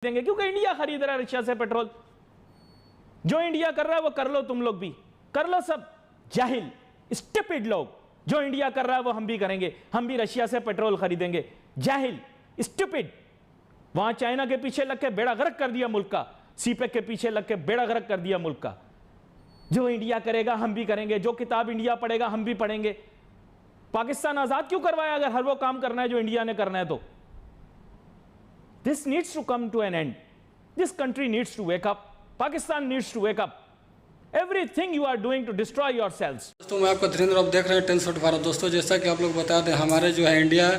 देंगे क्योंकि इंडिया खरीद रहा है रशिया से पेट्रोल। जो इंडिया कर रहा है वो कर लो, तुम लोग भी कर लो, सब जाहिल स्टूपिड लोग। जो इंडिया कर रहा है वो हम भी करेंगे, हम भी रशिया से पेट्रोल खरीदेंगे। जाहिल स्टूपिड। वहां चाइना के पीछे लग के बेड़ा गर्क कर दिया मुल्क का, सीपेक के पीछे लग के बेड़ा गर्क कर दिया मुल्क का। जो इंडिया करेगा हम भी करेंगे, जो किताब इंडिया पढ़ेगा हम भी पढ़ेंगे। पाकिस्तान आजाद क्यों करवाया अगर हर वो काम करना है जो इंडिया ने करना है तो? This needs to come to an end. This country needs to wake up. Pakistan needs to wake up. Everything you are doing to destroy yourselves. दोस्तों मैं आपका धीरेन्द्र, आप देख रहे हैं 10 शॉट भारत। दोस्तों जैसा कि आप लोग बता दें, हमारे जो है इंडिया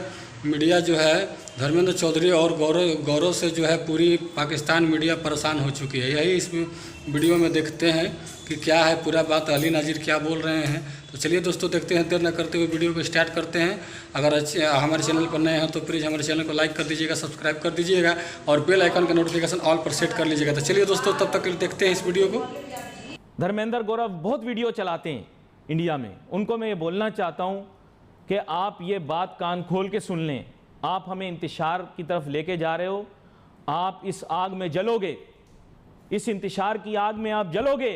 मीडिया जो है धर्मेंद्र चौधरी और गौरव से जो है पूरी पाकिस्तान मीडिया परेशान हो चुकी है। यही इस वीडियो में देखते हैं कि क्या है पूरा बात, अली नाजिर क्या बोल रहे हैं। तो चलिए दोस्तों देखते हैं, देर न करते हुए वीडियो को स्टार्ट करते हैं। अगर हमारे चैनल पर नए हैं तो प्लीज़ हमारे चैनल को लाइक कर दीजिएगा, सब्सक्राइब कर दीजिएगा और बेल आइकन का नोटिफिकेशन ऑल पर सेट कर लीजिएगा। तो चलिए दोस्तों तब तक देखते हैं इस वीडियो को। धर्मेंद्र गौरव बहुत वीडियो चलाते हैं इंडिया में, उनको मैं ये बोलना चाहता हूँ कि आप ये बात कान खोल के सुन लें। आप हमें इंतशार की तरफ लेके जा रहे हो, आप इस आग में जलोगे, इस इंतशार की आग में आप जलोगे।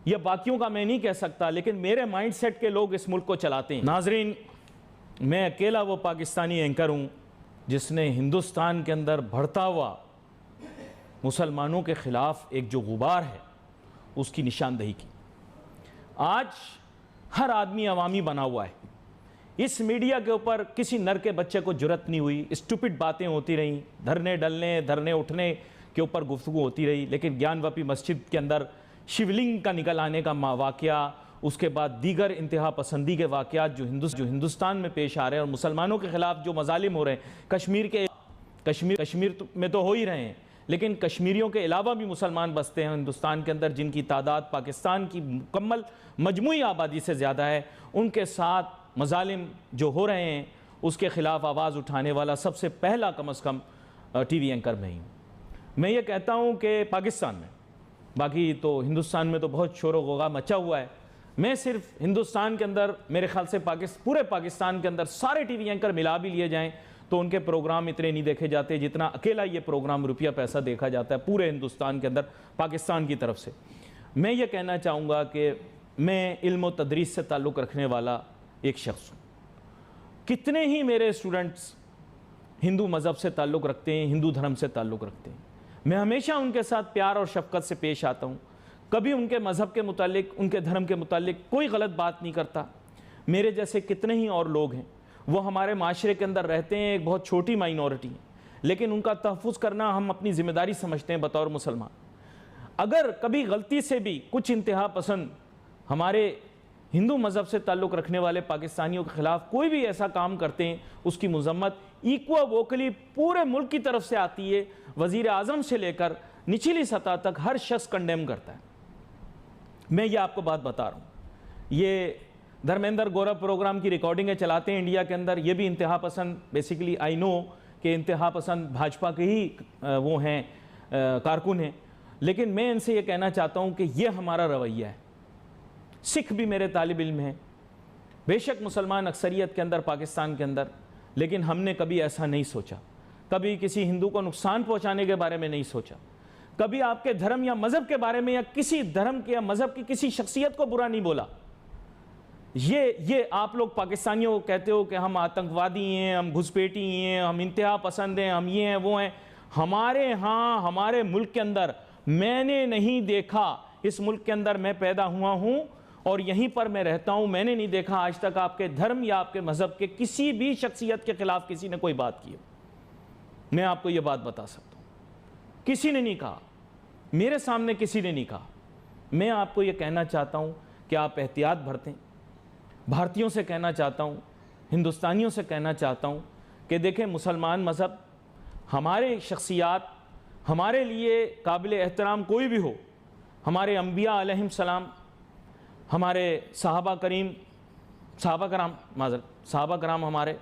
ये बाकियों का मैं नहीं कह सकता, लेकिन मेरे माइंडसेट के लोग इस मुल्क को चलाते हैं। नाजरीन, मैं अकेला वो पाकिस्तानी एंकर हूँ जिसने हिंदुस्तान के अंदर बढ़ता हुआ मुसलमानों के ख़िलाफ़ एक जो गुबार है उसकी निशानदही की। आज हर आदमी अवामी बना हुआ है। इस मीडिया के ऊपर किसी नर के बच्चे को जुर्रत नहीं हुई, स्टूपिड बातें होती रहीं, धरने उठने के ऊपर गुफ्तगू होती रही। लेकिन ज्ञानवापी मस्जिद के अंदर शिवलिंग का निकल आने का वाक़या, उसके बाद दीगर इंतहा पसंदी के वाक़यात जो हिंदुस्तान में पेश आ रहे हैं और मुसलमानों के ख़िलाफ़ जो मज़ालिम हो रहे हैं, कश्मीर में तो हो ही रहे हैं, लेकिन कश्मीरियों के अलावा भी मुसलमान बसते हैं हिंदुस्तान के अंदर जिनकी तादाद पाकिस्तान की मुकम्मल मजमूई आबादी से ज़्यादा है। उनके साथ मज़ालिम जो हो रहे हैं उसके ख़िलाफ़ आवाज़ उठाने वाला सबसे पहला कम अज़ कम TV एंकर में ही हूँ। मैं ये कहता हूँ कि पाकिस्तान में, बाकी तो हिंदुस्तान में तो बहुत शोर गोगा मचा हुआ है। मैं सिर्फ हिंदुस्तान के अंदर, मेरे ख्याल से पूरे पाकिस्तान के अंदर सारे TV एंकर मिला भी लिए जाएं तो उनके प्रोग्राम इतने नहीं देखे जाते जितना अकेला ये प्रोग्राम रुपया पैसा देखा जाता है पूरे हिंदुस्तान के अंदर पाकिस्तान की तरफ से। मैं ये कहना चाहूँगा कि मैं इल्म व तदरीस से ताल्लुक़ रखने वाला एक शख्स हूँ। कितने ही मेरे स्टूडेंट्स हिंदू मज़हब से ताल्लुक़ रखते हैं, हिंदू धर्म से ताल्लुक़ रखते हैं। मैं हमेशा उनके साथ प्यार और शफ़क़त से पेश आता हूँ, कभी उनके मज़हब के मुतालिक, उनके धर्म के मुतालिक कोई गलत बात नहीं करता। मेरे जैसे कितने ही और लोग हैं, वो हमारे माशरे के अंदर रहते हैं, एक बहुत छोटी माइनॉरिटी है, लेकिन उनका तहफ़्फ़ुज़ करना हम अपनी ज़िम्मेदारी समझते हैं बतौर मुसलमान। अगर कभी गलती से भी कुछ इंतहा पसंद हमारे हिंदू मज़हब से ताल्लुक़ रखने वाले पाकिस्तानियों के ख़िलाफ़ कोई भी ऐसा काम करते हैं, उसकी मज़म्मत इक्वोकली पूरे मुल्क की तरफ से आती है। वज़ीर आज़म से लेकर निचली सतह तक हर शख्स कंडेम करता है। मैं ये आपको बात बता रहा हूँ, ये धर्मेंद्र गौरव प्रोग्राम की रिकॉर्डिंगें चलाते हैं इंडिया के अंदर। ये भी इंतहा पसंद, बेसिकली आई नो कि इंतहा पसंद भाजपा के ही वो हैं, कारकुन हैं। लेकिन मैं इनसे ये कहना चाहता हूँ कि ये हमारा रवैया है। सिख भी मेरे तालिब इल्म हैं, बेशक मुसलमान अक्सरियत के अंदर पाकिस्तान के अंदर, लेकिन हमने कभी ऐसा नहीं सोचा, कभी किसी हिंदू को नुकसान पहुँचाने के बारे में नहीं सोचा, कभी आपके धर्म या मज़हब के बारे में या किसी धर्म के या मज़हब की किसी शख्सियत को बुरा नहीं बोला। ये आप लोग पाकिस्तानियों को कहते हो कि हम आतंकवादी हैं, हम घुसपैठी हैं, हम इंतहा पसंद हैं, हम ये हैं वो हैं। हमारे यहाँ हमारे मुल्क के अंदर मैंने नहीं देखा, इस मुल्क के अंदर मैं पैदा हुआ हूँ और यहीं पर मैं रहता हूँ, मैंने नहीं देखा आज तक आपके धर्म या आपके मज़हब के किसी भी शख्सियत के ख़िलाफ़ किसी ने कोई बात की। मैं आपको ये बात बता सकता हूँ, किसी ने नहीं कहा, मेरे सामने किसी ने नहीं कहा। मैं आपको ये कहना चाहता हूँ कि आप एहतियात बरतें। भारतीयों से कहना चाहता हूँ, हिंदुस्तानियों से कहना चाहता हूँ कि देखें, मुसलमान मज़हब, हमारे शख्सियात, हमारे लिए काबिल एहतराम कोई भी हो, हमारे अंबिया अलैहिस्सलाम, हमारे साहबा कराम हमारे,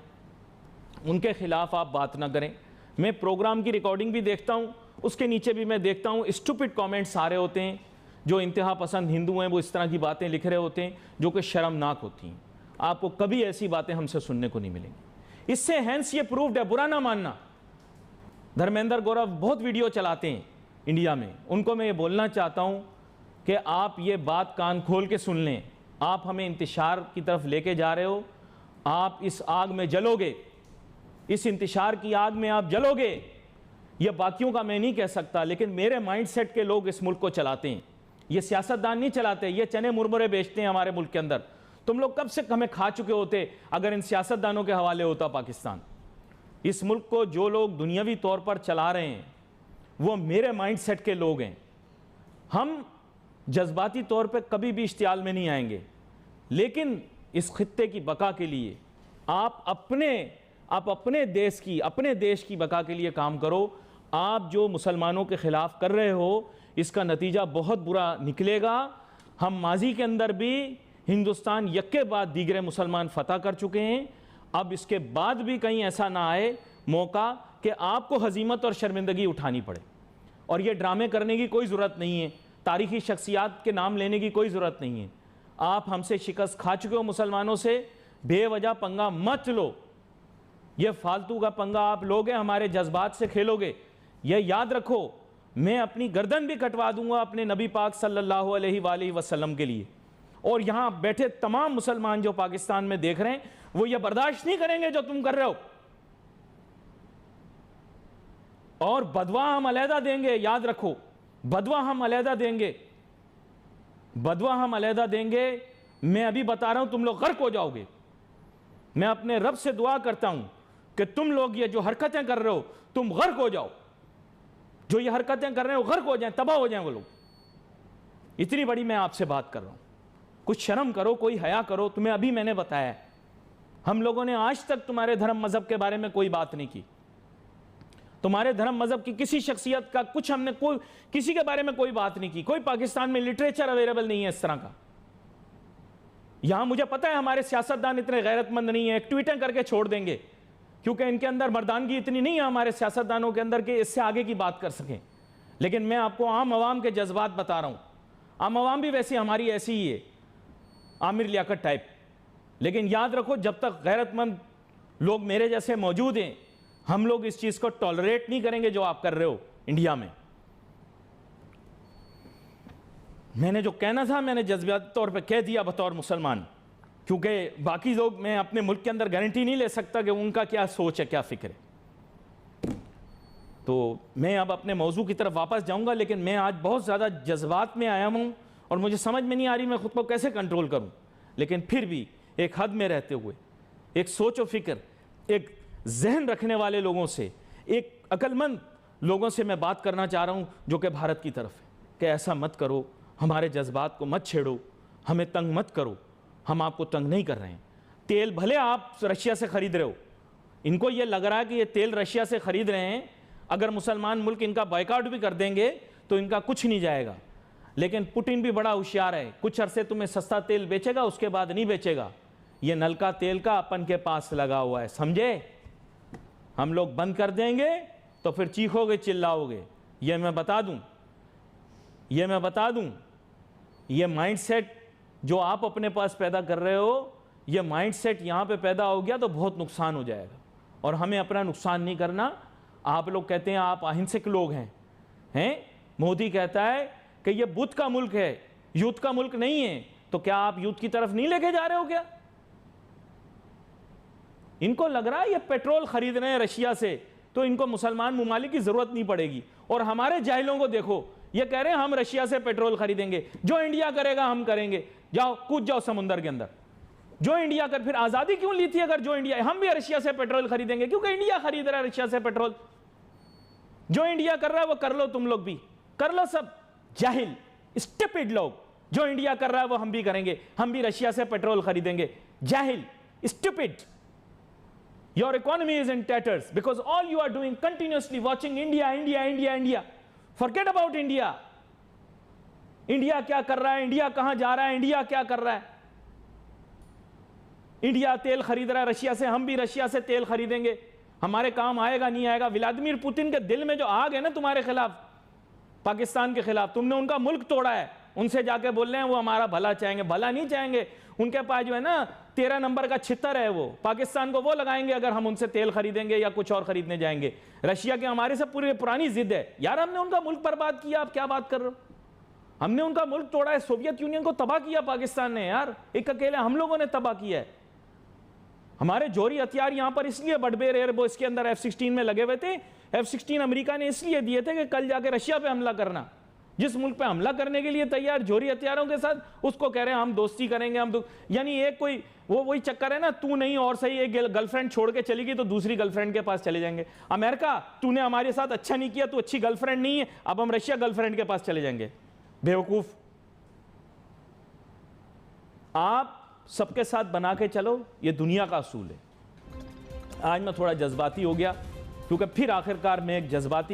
उनके ख़िलाफ़ आप बात ना करें। मैं प्रोग्राम की रिकॉर्डिंग भी देखता हूँ, उसके नीचे भी मैं देखता हूँ स्टूपिड कमेंट्स आ रहे होते हैं। जो इंतहा पसंद हिंदू हैं वो इस तरह की बातें लिख रहे होते हैं जो कि शर्मनाक होती हैं। आपको कभी ऐसी बातें हमसे सुनने को नहीं मिलेंगी। इससे हैंस ये प्रूव्ड है, बुरा ना मानना, धर्मेंद्र गौरव बहुत वीडियो चलाते हैं इंडिया में, उनको मैं ये बोलना चाहता हूँ कि आप ये बात कान खोल के सुन लें। आप हमें इंतशार की तरफ लेके जा रहे हो, आप इस आग में जलोगे, इस इंतशार की आग में आप जलोगे। ये बाकियों का मैं नहीं कह सकता, लेकिन मेरे माइंडसेट के लोग इस मुल्क को चलाते हैं। ये सियासतदान नहीं चलाते, ये चने मुरमुरे बेचते हैं हमारे मुल्क के अंदर। तुम लोग कब से हमें खा चुके होते अगर इन सियासतदानों के हवाले होता पाकिस्तान। इस मुल्क को जो लोग दुनियावी तौर पर चला रहे हैं वो मेरे माइंडसेट के लोग हैं। हम जज्बाती तौर पे कभी भी इश्तियाल में नहीं आएंगे, लेकिन इस खित्ते की बका के लिए आप अपने देश की बका के लिए काम करो। आप जो मुसलमानों के खिलाफ कर रहे हो इसका नतीजा बहुत बुरा निकलेगा। हम माजी के अंदर भी हिंदुस्तान यक्के बाद दीगरे मुसलमान फतह कर चुके हैं। अब इसके बाद भी कहीं ऐसा ना आए मौका कि आपको हजीमत और शर्मिंदगी उठानी पड़े। और ये ड्रामे करने की कोई ज़रूरत नहीं है, तारीख़ी शख्सियात के नाम लेने की कोई ज़रूरत नहीं है। आप हमसे शिकस्त खा चुके हो मुसलमानों से, बेवजह पंगा मत लो। ये फालतू का पंगा आप लोगे, हमारे जज्बात से खेलोगे। यह याद रखो, मैं अपनी गर्दन भी कटवा दूंगा अपने नबी पाक सल्लल्लाहु अलैहि वसल्लम के लिए। और यहाँ बैठे तमाम मुसलमान जो पाकिस्तान में देख रहे हैं वो ये बर्दाश्त नहीं करेंगे जो तुम कर रहे हो। और बदवा हम अलहदा देंगे, याद रखो, बदवा हम अलहदा देंगे, बदवा हम अलहदा देंगे। मैं अभी बता रहा हूं, तुम लोग गर्क हो जाओगे। मैं अपने रब से दुआ करता हूं कि तुम लोग ये जो हरकतें कर रहे हो तुम गर्क हो जाओ। जो ये हरकतें कर रहे हो गर्क हो जाएं, तबाह हो जाएं वो लोग। इतनी बड़ी मैं आपसे बात कर रहा हूं, कुछ शर्म करो, कोई हया करो। तुम्हें अभी मैंने बताया, हम लोगों ने आज तक तुम्हारे धर्म मजहब के बारे में कोई बात नहीं की। तुम्हारे धर्म मजहब की किसी शख्सियत का कुछ हमने कोई किसी के बारे में कोई बात नहीं की। कोई पाकिस्तान में लिटरेचर अवेलेबल नहीं है इस तरह का। यहां मुझे पता है हमारे सियासतदान इतने गैरतमंद नहीं है, ट्वीटें करके छोड़ देंगे, क्योंकि इनके अंदर मर्दानगी इतनी नहीं है हमारे सियासतदानों के अंदर कि इससे आगे की बात कर सकें। लेकिन मैं आपको आम आवाम के जज्बात बता रहा हूं। आम आवाम भी वैसी हमारी ऐसी ही है, आमिर लियाकत टाइप। लेकिन याद रखो, जब तक गैरतमंद लोग मेरे जैसे मौजूद हैं, हम लोग इस चीज को टॉलरेट नहीं करेंगे जो आप कर रहे हो इंडिया में। मैंने जो कहना था मैंने जज्बाती तौर पे कह दिया बतौर मुसलमान, क्योंकि बाकी लोग, मैं अपने मुल्क के अंदर गारंटी नहीं ले सकता कि उनका क्या सोच है, क्या फिक्र है। तो मैं अब अपने मौजू की तरफ वापस जाऊंगा, लेकिन मैं आज बहुत ज़्यादा जज्बात में आया हूं और मुझे समझ में नहीं आ रही मैं खुद को कैसे कंट्रोल करूं। लेकिन फिर भी एक हद में रहते हुए, एक सोच व फिक्र, एक जहन रखने वाले लोगों से, एक अक्लमंद लोगों से मैं बात करना चाह रहा हूं जो कि भारत की तरफ है, कि ऐसा मत करो, हमारे जज्बात को मत छेड़ो, हमें तंग मत करो। हम आपको तंग नहीं कर रहे हैं। तेल भले आप रशिया से ख़रीद रहे हो, इनको ये लग रहा है कि ये तेल रशिया से ख़रीद रहे हैं, अगर मुसलमान मुल्क इनका बायकॉट भी कर देंगे तो इनका कुछ नहीं जाएगा। लेकिन पुतिन भी बड़ा होशियार है, कुछ अरसे तुम्हें सस्ता तेल बेचेगा, उसके बाद नहीं बेचेगा। ये नलका तेल का अपन के पास लगा हुआ है, समझे। हम लोग बंद कर देंगे तो फिर चीखोगे, चिल्लाओगे। ये मैं बता दूं, ये माइंडसेट जो आप अपने पास पैदा कर रहे हो, ये माइंडसेट यहाँ पे पैदा हो गया तो बहुत नुकसान हो जाएगा। और हमें अपना नुकसान नहीं करना। आप लोग कहते हैं आप अहिंसक लोग हैं। मोदी कहता है कि ये बुद्ध का मुल्क है, युद्ध का मुल्क नहीं है। तो क्या आप युद्ध की तरफ नहीं लेके जा रहे हो क्या? इनको लग रहा है ये पेट्रोल खरीद रहे हैं रशिया से तो इनको मुसलमान ममालिक की जरूरत नहीं पड़ेगी। और हमारे जाहिलों को देखो, ये कह रहे हैं हम रशिया से पेट्रोल खरीदेंगे, जो इंडिया करेगा हम करेंगे। जाओ, कूद जाओ समुंदर के अंदर। जो इंडिया कर, फिर आजादी क्यों ली थी? अगर जो इंडिया, हम भी रशिया से पेट्रोल खरीदेंगे क्योंकि इंडिया खरीद रहा है रशिया से पेट्रोल। जो इंडिया कर रहा है वो कर लो, तुम लोग भी कर लो। सब जाहिल स्टूपिड लोग, जो इंडिया कर रहा है वो हम भी करेंगे, हम भी रशिया से पेट्रोल खरीदेंगे। जाहिल, stupid. Your economy is in tatters because all you are doing continuously watching India, India, India, India. Forget about India. India क्या कर रहा है, इंडिया कहां जा रहा है, इंडिया क्या कर रहा है। इंडिया तेल खरीद रहा है रशिया से, हम भी रशिया से तेल खरीदेंगे। हमारे काम आएगा नहीं आएगा। व्लादिमीर पुतिन के दिल में जो आग है ना तुम्हारे खिलाफ, पाकिस्तान के खिलाफ, तुमने उनका मुल्क तोड़ा है। उनसे जाके बोल रहे हैं वो हमारा भला चाहेंगे। भला नहीं चाहेंगे, उनके पास जो है ना 13 नंबर का छितर है, वो पाकिस्तान को वो लगाएंगे अगर हम उनसे तेल खरीदेंगे या कुछ और खरीदने जाएंगे। रशिया की हमारे से पूरी पुरानी जिद है यार, हमने उनका मुल्क बर्बाद किया, आप क्या बात कर रहे हो? हमने उनका मुल्क तोड़ा है, सोवियत यूनियन को तबाह किया पाकिस्तान ने यार, एक अकेले हम लोगों ने तबाह किया है। हमारे जोरी हथियार यहां पर इसलिए बड़बेर एयरबेस के अंदर F-16 में लगे हुए थे। F-16 अमेरिका ने इसलिए दिए थे कि कल जाके रशिया पे हमला करना। जिस मुल्क पे हमला करने के लिए तैयार जोरी हथियारों के साथ, उसको कह रहे हैं हम दोस्ती करेंगे, हम यानी एक कोई वो वही चक्कर है ना, तू नहीं और सही, एक गर्लफ्रेंड छोड़ के चली गई तो दूसरी गर्लफ्रेंड के पास चले जाएंगे। अमेरिका, तूने हमारे साथ अच्छा नहीं किया, तू अच्छी गर्लफ्रेंड नहीं है, अब हम रशिया गर्लफ्रेंड के पास चले जाएंगे। बेवकूफ। आप सबके साथ बना के चलो, ये दुनिया का असूल है। आज मैं थोड़ा जज्बाती हो गया क्योंकि फिर आखिरकार मैं एक जज्बाती